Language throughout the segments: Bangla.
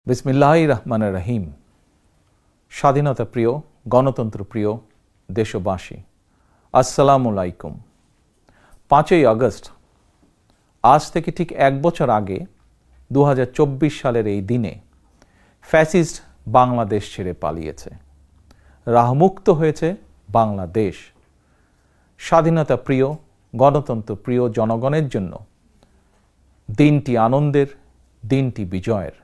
বিসমিল্লাহির রহমানির রহিম। স্বাধীনতা প্রিয়, গণতন্ত্র প্রিয় দেশবাসী, আসসালামু আলাইকুম। 5ই আগস্ট, আজ থেকে ঠিক 1 বছর আগে 2024 সালের এই দিনে ফ্যাসিস্ট বাংলাদেশ ছেড়ে পালিয়েছে। রাহমুক্ত হয়েছে বাংলাদেশ। স্বাধীনতা প্রিয়, গণতন্ত্র প্রিয় জনগণের জন্য দিনটি আনন্দের, দিনটি বিজয়ের।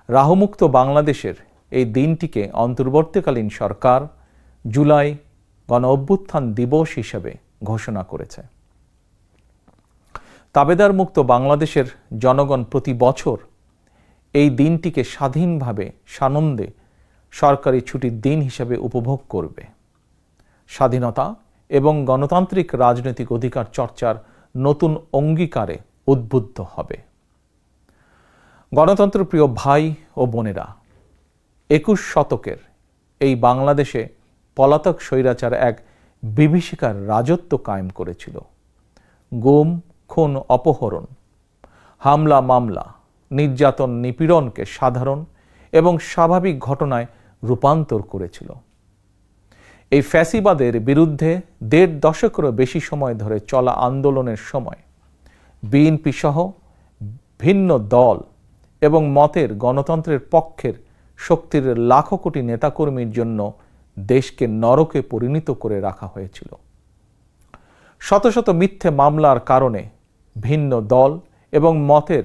রাহমুক্ত বাংলাদেশের এই দিনটিকে অন্তর্বর্তীকালীন সরকার জুলাই গণ অভ্যুত্থান দিবস হিসেবে ঘোষণা করেছে। তাবেদার মুক্ত বাংলাদেশের জনগণ প্রতি বছর এই দিনটিকে স্বাধীনভাবে সানন্দে সরকারি ছুটির দিন হিসেবে উপভোগ করবে। স্বাধীনতা এবং গণতান্ত্রিক রাজনৈতিক অধিকার চর্চার নতুন অঙ্গীকারে উদ্বুদ্ধ হবে। গণতন্ত্র প্রিয় ভাই ও বোনেরা, 21 শতকের এই বাংলাদেশে পলাতক স্বৈরাচার এক বিভীষিকার রাজত্ব কায়েম করেছিল। গুম, খুন, অপহরণ, হামলা, মামলা, নির্যাতন, নিপীড়নকে সাধারণ এবং স্বাভাবিক ঘটনায় রূপান্তর করেছিল। এই ফ্যাসিবাদের বিরুদ্ধে 1.5 দশকেরও বেশি সময় ধরে চলা আন্দোলনের সময় বিএনপি সহ ভিন্ন দল এবং মতের গণতন্ত্রের পক্ষের শক্তির লাখো কোটি নেতাকর্মীর জন্য দেশকে নরকে পরিণত করে রাখা হয়েছিল। শত শত মিথ্যে মামলার কারণে ভিন্ন দল এবং মতের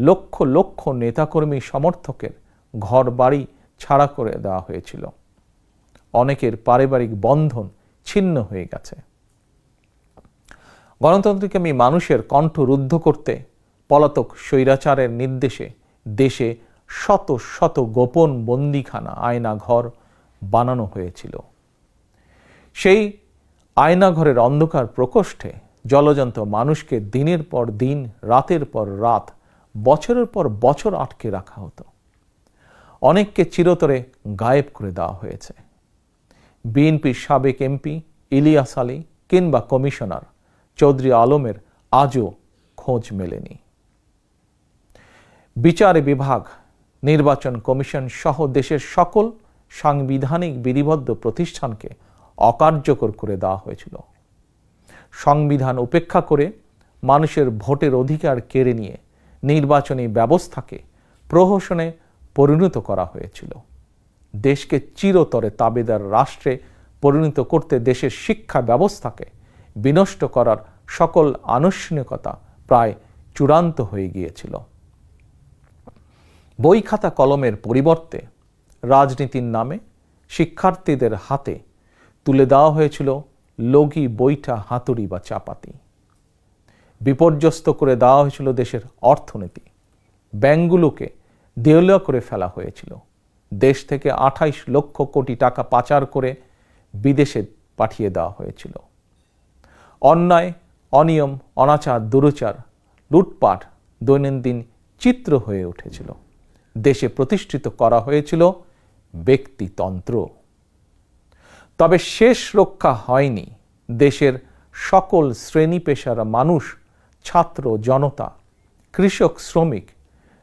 লক্ষ লক্ষ নেতাকর্মী সমর্থকের ঘর বাড়ি ছাড়া করে দেওয়া হয়েছিল। অনেকের পারিবারিক বন্ধন ছিন্ন হয়ে গেছে। গণতন্ত্রকামী মানুষের কণ্ঠ রুদ্ধ করতে পলাতক স্বৈরাচারের নির্দেশে দেশে শত শত গোপন বন্দিখানা, আয়নাঘর বানানো হয়েছিল। সেই আয়নাঘরের অন্ধকার প্রকোষ্ঠে জলজন্ত মানুষকে দিনের পর দিন, রাতের পর রাত, বছরের পর বছর আটকে রাখা হতো। অনেককে চিরতরে গায়েব করে দেওয়া হয়েছে। বিএনপির সাবেক এমপি ইলিয়াস আলী কিংবা কমিশনার চৌধুরী আলমের আজও খোঁজ মেলেনি। বিচার বিভাগ, নির্বাচন কমিশন সহ দেশের সকল সাংবিধানিক বিধিবদ্ধ প্রতিষ্ঠানকে অকার্যকর করে দেওয়া হয়েছিল। সংবিধান উপেক্ষা করে মানুষের ভোটের অধিকার কেড়ে নিয়ে নির্বাচনী ব্যবস্থাকে প্রহসনে পরিণত করা হয়েছিল। দেশকে চিরতরে তাবেদার রাষ্ট্রে পরিণত করতে দেশের শিক্ষা ব্যবস্থাকে বিনষ্ট করার সকল আনুষ্ঠানিকতা প্রায় চূড়ান্ত হয়ে গিয়েছিল। বই খাতা কলমের পরিবর্তে রাজনীতির নামে শিক্ষার্থীদের হাতে তুলে দেওয়া হয়েছিল লগি, বৈঠা, হাতুড়ি বা চাপাতি। বিপর্যস্ত করে দেওয়া হয়েছিল দেশের অর্থনীতি। ব্যাংকগুলোকে দেউলিয়া করে ফেলা হয়েছিল। দেশ থেকে 28 লক্ষ কোটি টাকা পাচার করে বিদেশে পাঠিয়ে দেওয়া হয়েছিল। অন্যায়, অনিয়ম, অনাচার, দুরাচার, লুটপাট দৈনন্দিন চিত্র হয়ে উঠেছিল। দেশে প্রতিষ্ঠিত করা হয়েছিল ব্যক্তিতন্ত্র। তবে শেষ রক্ষা হয়নি দেশের সকল শ্রেণী পেশার মানুষ, ছাত্র জনতা, কৃষক, শ্রমিক,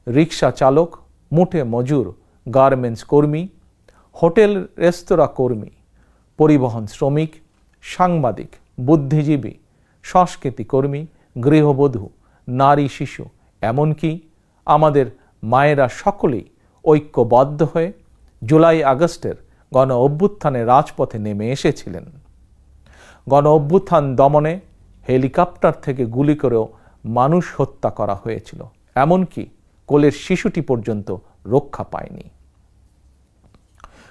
রিক্সা চালক, মুঠে মজুর, গার্মেন্টস কর্মী, হোটেল রেস্তোরাঁ কর্মী, পরিবহন শ্রমিক, সাংবাদিক, বুদ্ধিজীবী, সংস্কৃতি কর্মী, গৃহবধূ, নারী, শিশু, এমনকি আমাদের মায়েরা সকলেই ঐক্যবদ্ধ হয়ে জুলাই আগস্টের গণ অভ্যুত্থানে রাজপথে নেমে এসেছিলেন। গণ অভ্যুত্থান দমনে হেলিকপ্টার থেকে গুলি করেও মানুষ হত্যা করা হয়েছিল। এমনকি কোলের শিশুটি পর্যন্ত রক্ষা পায়নি।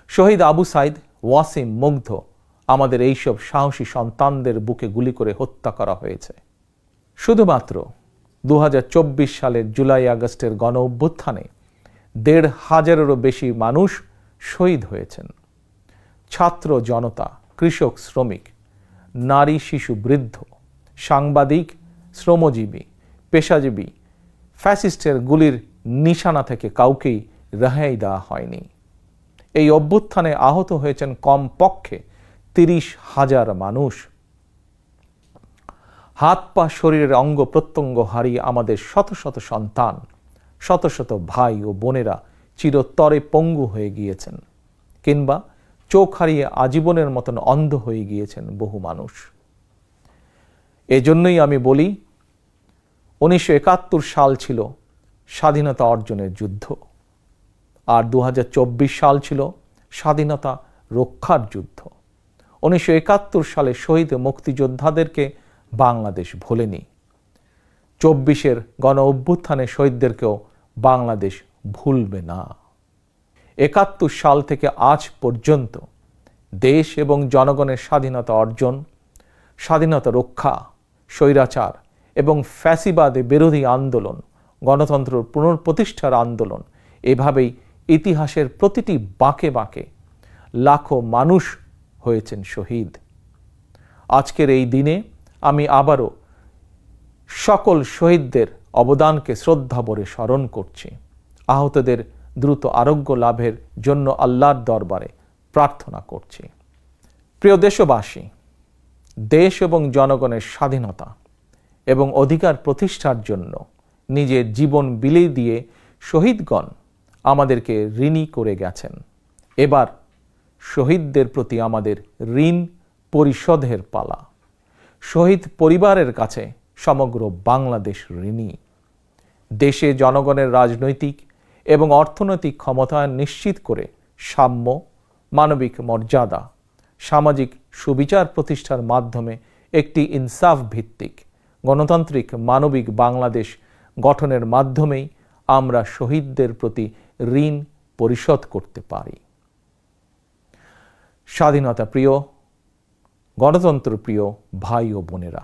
শহীদ আবু সাইদ, ওয়াসিম, মুগ্ধ, আমাদের এইসব সাহসী সন্তানদের বুকে গুলি করে হত্যা করা হয়েছে। শুধুমাত্র 2024 সালের জুলাই আগস্টের গণ অভ্যুত্থানে 1,500-এরও বেশি মানুষ শহীদ হয়েছেন। ছাত্র জনতা, কৃষক, শ্রমিক, নারী, শিশু, বৃদ্ধ, সাংবাদিক, শ্রমজীবী, পেশাজীবী, ফ্যাসিস্টের গুলির নিশানা থেকে কাউকেই রেহাই দেওয়া হয়নি। এই অভ্যুত্থানে আহত হয়েছেন কমপক্ষে 30,000 মানুষ। হাত পা, শরীরের অঙ্গ প্রত্যঙ্গ হারিয়ে আমাদের শত শত সন্তান, শত শত ভাই ও বোনেরা চিরতরে পঙ্গু হয়ে গিয়েছেন, কিংবা চোখ হারিয়ে আজীবনের মতন অন্ধ হয়ে গিয়েছেন বহু মানুষ। এজন্যই আমি বলি, 1971 সাল ছিল স্বাধীনতা অর্জনের যুদ্ধ, আর 2024 সাল ছিল স্বাধীনতা রক্ষার যুদ্ধ। 1971 সালে শহীদ মুক্তিযোদ্ধাদেরকে বাংলাদেশ ভোলেনি। 24-এর গণ অভ্যুত্থানে শহীদদেরকেও বাংলাদেশ ভুলবে না। 71 সাল থেকে আজ পর্যন্ত দেশ এবং জনগণের স্বাধীনতা অর্জন, স্বাধীনতা রক্ষা, স্বৈরাচার এবং ফ্যাসিবাদ বিরোধী আন্দোলন, গণতন্ত্র পুনঃপ্রতিষ্ঠার আন্দোলন, এভাবেই ইতিহাসের প্রতিটি বাঁকে বাঁকে লাখো মানুষ হয়েছেন শহীদ। আজকের এই দিনে আমি আবারও সকল শহীদদের অবদানকে শ্রদ্ধাভরে স্মরণ করছি। আহতদের দ্রুত আরোগ্য লাভের জন্য আল্লাহর দরবারে প্রার্থনা করছি। প্রিয় দেশবাসী, দেশ এবং জনগণের স্বাধীনতা এবং অধিকার প্রতিষ্ঠার জন্য নিজের জীবন বিলিয়ে দিয়ে শহীদগণ আমাদেরকে ঋণী করে গেছেন। এবার শহীদদের প্রতি আমাদের ঋণ পরিশোধের পালা। শহীদ পরিবারের কাছে সমগ্র বাংলাদেশ ঋণী। দেশে জনগণের রাজনৈতিক এবং অর্থনৈতিক ক্ষমতায়ন নিশ্চিত করে সাম্য, মানবিক মর্যাদা, সামাজিক সুবিচার প্রতিষ্ঠার মাধ্যমে একটি ইনসাফ ভিত্তিক গণতান্ত্রিক মানবিক বাংলাদেশ গঠনের মাধ্যমেই আমরা শহীদদের প্রতি ঋণ পরিশোধ করতে পারি। স্বাধীনতা প্রিয়, গণতন্ত্র প্রিয় ভাই ও বোনেরা,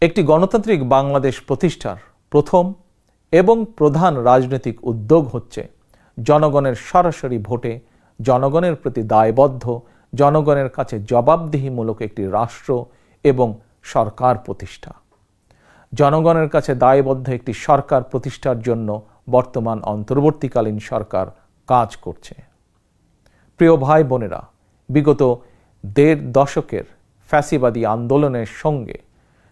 একটি গণতান্ত্রিক বাংলাদেশ প্রতিষ্ঠার প্রথম এবং প্রধান রাজনৈতিক উদ্যোগ হচ্ছে জনগণের সরাসরি ভোটে জনগণের প্রতি দায়বদ্ধ, জনগণের কাছে জবাবদিহিমূলক একটি রাষ্ট্র এবং সরকার প্রতিষ্ঠা। জনগণের কাছে দায়বদ্ধ একটি সরকার প্রতিষ্ঠার জন্য বর্তমান অন্তর্বর্তীকালীন সরকার কাজ করছে। প্রিয় ভাই বোনেরা, বিগত 1.5 দশকের ফ্যাসিবাদী আন্দোলনের সঙ্গে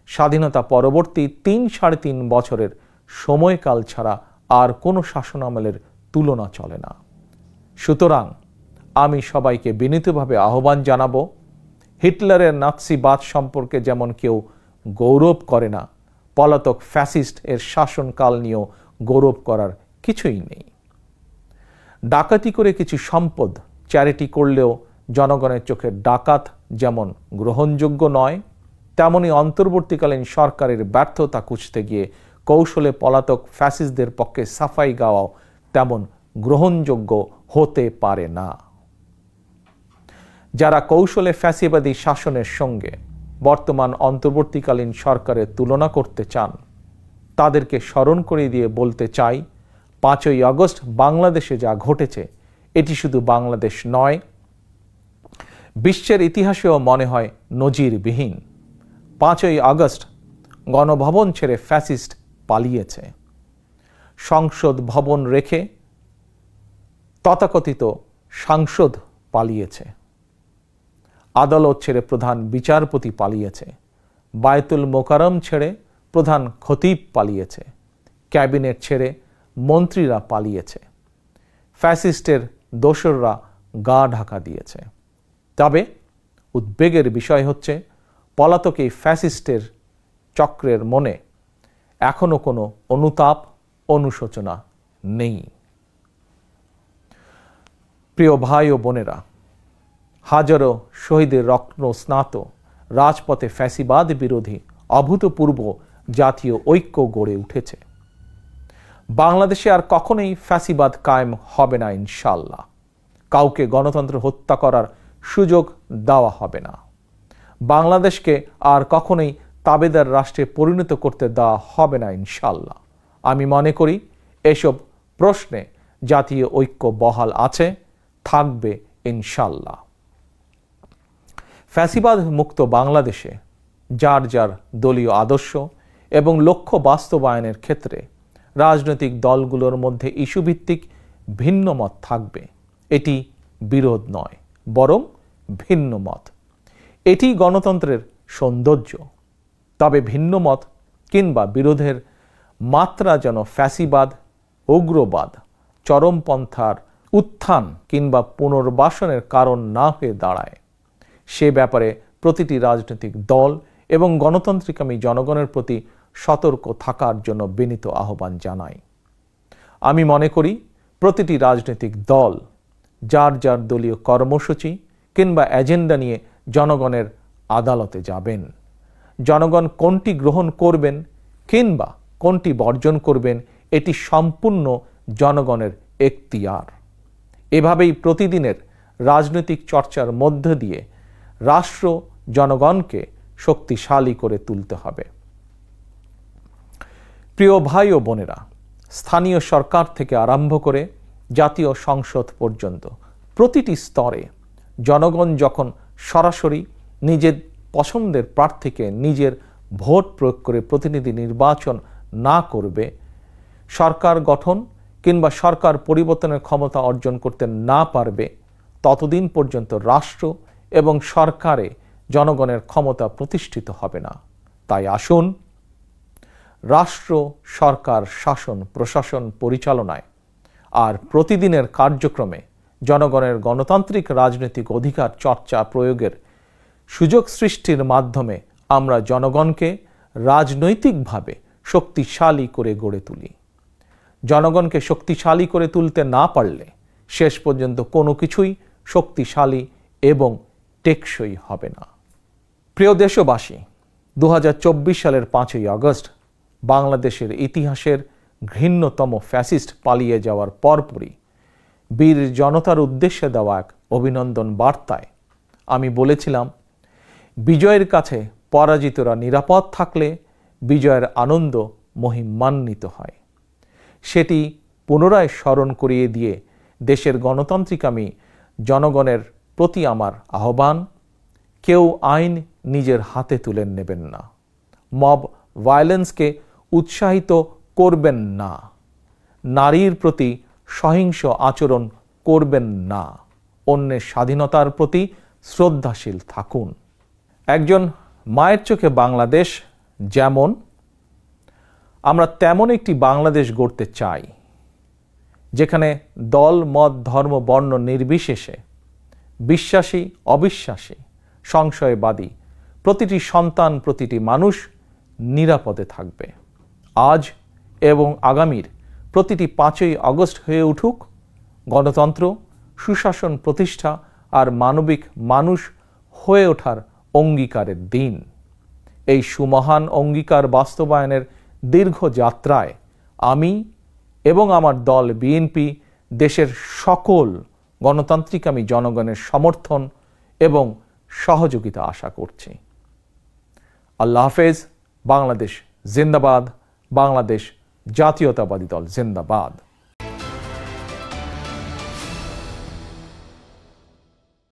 স্বাধীনতা পরবর্তী 3-3.5 বছরের সময়কাল ছাড়া আর কোনো শাসনামলের তুলনা চলে না। সুতরাং আমি সবাইকে বিনীতভাবে আহ্বান জানাবো, হিটলারের নাৎসিবাদ সম্পর্কে যেমন কেউ গৌরব করে না, পলাতক ফ্যাসিস্ট এর শাসনকাল নিয়েও গৌরব করার কিছুই নেই। ডাকাতি করে কিছু সম্পদ চ্যারিটি করলেও জনগণের চোখে ডাকাত যেমন গ্রহণযোগ্য নয়, তেমনি অন্তর্বর্তীকালীন সরকারের ব্যর্থতা খুঁজতে গিয়ে কৌশলে পলাতক ফ্যাসিস্টদের পক্ষে সাফাই গাওয়াও তেমন গ্রহণযোগ্য হতে পারে না। যারা কৌশলে ফ্যাসিবাদী শাসনের সঙ্গে বর্তমান অন্তর্বর্তীকালীন সরকারের তুলনা করতে চান, তাদেরকে স্মরণ করিয়ে দিয়ে বলতে চাই, 5ই আগস্ট বাংলাদেশে যা ঘটেছে এটি শুধু বাংলাদেশ নয়, বিশ্বের ইতিহাসেও মনে হয় নজিরবিহীন। 5ই আগস্ট গণভবন ছেড়ে ফ্যাসিস্ট পালিয়েছে। সংসদ ভবন রেখে তথাকথিত সাংসদ পালিয়েছে। আদালত ছেড়ে প্রধান বিচারপতি পালিয়েছে। বায়তুল মোকাররম ছেড়ে প্রধান খতিব পালিয়েছে। ক্যাবিনেট ছেড়ে মন্ত্রীরা পালিয়েছে। ফ্যাসিস্টের দোসররা গা ঢাকা দিয়েছে। তবে উদ্বেগের বিষয় হচ্ছে, পলাতক এই ফ্যাসিস্টের চক্রের মনে এখনো কোনো অনুতাপ, অনুশোচনা নেই। প্রিয় ভাই ও বোনেরা, হাজারো শহীদের রক্ত স্নাত রাজপথে ফ্যাসিবাদ বিরোধী অভূতপূর্ব জাতীয় ঐক্য গড়ে উঠেছে। বাংলাদেশে আর কখনোই ফ্যাসিবাদ কায়েম হবে না ইনশাআল্লাহ। কাউকে গণতন্ত্র হত্যা করার সুযোগ দেওয়া হবে না। বাংলাদেশকে আর কখনোই তাবেদার রাষ্ট্রে পরিণত করতে দেওয়া হবে না ইনশাআল্লাহ। আমি মনে করি এসব প্রশ্নে জাতীয় ঐক্য বহাল আছে, থাকবে ইনশাআল্লাহ। ফ্যাসিবাদ মুক্ত বাংলাদেশে যার যার দলীয় আদর্শ এবং লক্ষ্য বাস্তবায়নের ক্ষেত্রে রাজনৈতিক দলগুলোর মধ্যে ইস্যুভিত্তিক ভিন্ন মত থাকবে। এটি বিরোধ নয়, বরং ভিন্ন মত। এটি গণতন্ত্রের সৌন্দর্য। তবে ভিন্ন মত কিংবা বিরোধের মাত্রা যেন ফ্যাসিবাদ, উগ্রবাদ, চরমপন্থার উত্থান কিংবা পুনর্বাসনের কারণ না হয়ে দাঁড়ায়, সে ব্যাপারে প্রতিটি রাজনৈতিক দল এবং গণতান্ত্রিকামী জনগণের প্রতি সতর্ক থাকার জন্য বিনীত আহ্বান জানাই। আমি মনে করি প্রতিটি রাজনৈতিক দল যার যার দলীয় কর্মসূচি কিংবা এজেন্ডা নিয়ে জনগণের আদালতে যাবেন। জনগণ কোনটি গ্রহণ করবেন কিংবা কোনটি বর্জন করবেন এটি সম্পূর্ণ জনগণের এখতিয়ার। এভাবেই প্রতিদিনের রাজনৈতিক চর্চার মধ্য দিয়ে রাষ্ট্র জনগণকে শক্তিশালী করে তুলতে হবে। প্রিয় ভাই ও বোনেরা, স্থানীয় সরকার থেকে আরম্ভ করে জাতীয় সংসদ পর্যন্ত প্রতিটি স্তরে জনগণ যখন সরাসরি নিজের পছন্দের প্রার্থীকে নিজের ভোট প্রয়োগ করে প্রতিনিধি নির্বাচন না করবে, সরকার গঠন কিংবা সরকার পরিবর্তনের ক্ষমতা অর্জন করতে না পারবে, ততদিন পর্যন্ত রাষ্ট্র এবং সরকারে জনগণের ক্ষমতা প্রতিষ্ঠিত হবে না। তাই আসুন রাষ্ট্র, সরকার, শাসন, প্রশাসন পরিচালনায় আর প্রতিদিনের কার্যক্রমে জনগণের গণতান্ত্রিক রাজনৈতিক অধিকার চর্চা প্রয়োগের সুযোগ সৃষ্টির মাধ্যমে আমরা জনগণকে রাজনৈতিকভাবে শক্তিশালী করে গড়ে তুলি। জনগণকে শক্তিশালী করে তুলতে না পারলে শেষ পর্যন্ত কোনো কিছুই শক্তিশালী এবং টেকসই হবে না। প্রিয় দেশবাসী, 2024 সালের 5ই আগস্ট বাংলাদেশের ইতিহাসের ঘৃণ্যতম ফ্যাসিস্ট পালিয়ে যাওয়ার পরপরই বীর জনতার উদ্দেশ্যে দেওয়া এক অভিনন্দন বার্তায় আমি বলেছিলাম, বিজয়ের কাছে পরাজিতরা নিরাপদ থাকলে বিজয়ের আনন্দ মহিমান্বিত হয়। সেটি পুনরায় স্মরণ করিয়ে দিয়ে দেশের গণতান্ত্রিকামী জনগণের প্রতি আমার আহ্বান, কেউ আইন নিজের হাতে তুলে নেবেন না, মব ভায়োলেন্সকে উৎসাহিত করবেন না, নারীর প্রতি সহিংস আচরণ করবেন না, অন্যের স্বাধীনতার প্রতি শ্রদ্ধাশীল থাকুন। একজন মায়ের চোখে বাংলাদেশ যেমন, আমরা তেমন একটি বাংলাদেশ গড়তে চাই যেখানে দল, মত, ধর্ম, বর্ণ নির্বিশেষে বিশ্বাসী, অবিশ্বাসী, সংশয়বাদী প্রতিটি সন্তান, প্রতিটি মানুষ নিরাপদে থাকবে। আজ এবং আগামীর প্রতিটি 5ই আগস্ট হয়ে উঠুক গণতন্ত্র, সুশাসন প্রতিষ্ঠা আর মানবিক মানুষ হয়ে ওঠার অঙ্গীকারের দিন। এই সুমহান অঙ্গীকার বাস্তবায়নের দীর্ঘ যাত্রায় আমি এবং আমার দল বিএনপি দেশের সকল গণতান্ত্রিকামী জনগণের সমর্থন এবং সহযোগিতা আশা করছি। আল্লাহ হাফেজ। বাংলাদেশ জিন্দাবাদ। বাংলাদেশ জাতীয়তাবাদী দল জিন্দাবাদ।